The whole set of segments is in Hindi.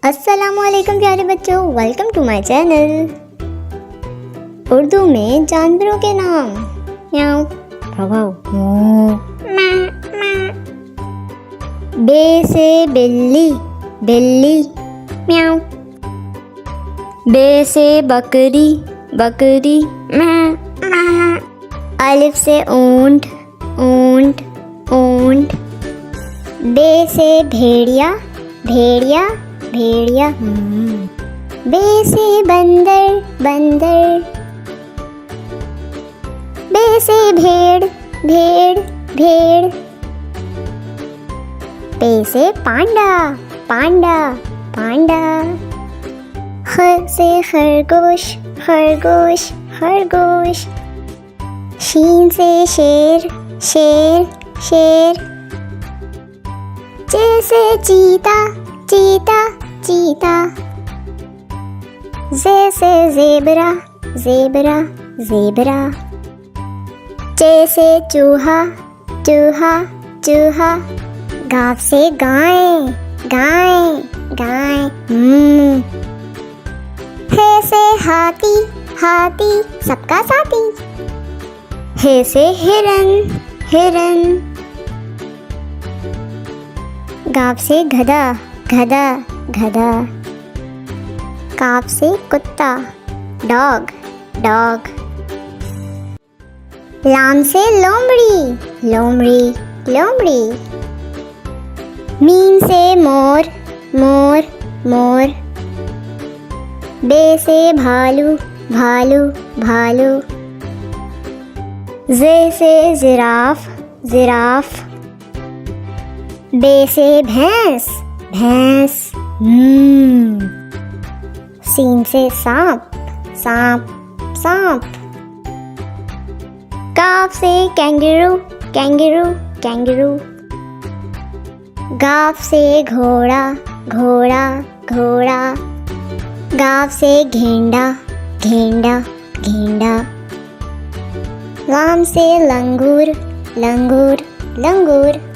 अस्सलामुअलैकुम प्यारे बच्चों, welcome to my channel. Urdu में जानवरों के नाम। म्याऊ, भौं, बे से बिल्ली, बिल्ली, म्याऊ। बे से बकरी, बकरी, म्याऊ। अलिफ से ऊंट, ऊंट, ऊंट। बे से भेड़िया, भेड़िया, भेड़िया। बे से बंदर, बंदर। बे से भेड़, भेड़, भेड़। पे से पांडा, पांडा, पांडा। ख से खरगोश, खरगोश, खरगोश। शीन से शेर, शेर, शेर। चे से चीता, चीता, चीता। जे से ज़ेबरा, ज़ेबरा, ज़ेबरा। चे से चूहा, चूहा, चूहा। गाय से गाय, गाय, गाय। हे से हाथी, हाथी, सबका साथी। हे से हिरन, हिरन। गाव से गधा, गधा, गधा। काफ से कुत्ता, डॉग, डॉग। लाम से लोमड़ी, लोमड़ी, लोमड़ी। मीम से मोर, मोर, मोर। बे से भालू, भालू, भालू। जे से जिराफ, जिराफ। बे से भैंस, भैंस। सीन से सांप, सांप, सांप। काफ से कैंगरू, कैंगरू, कैंगरू। गाफ से घोड़ा, घोड़ा, घोड़ा। गाफ से घेंडा, घेंडा, घेंडा। लाम से लंगूर, लंगूर, लंगूर।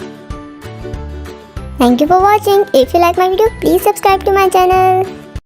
Thank you for watching. If you like my video, please subscribe to my channel.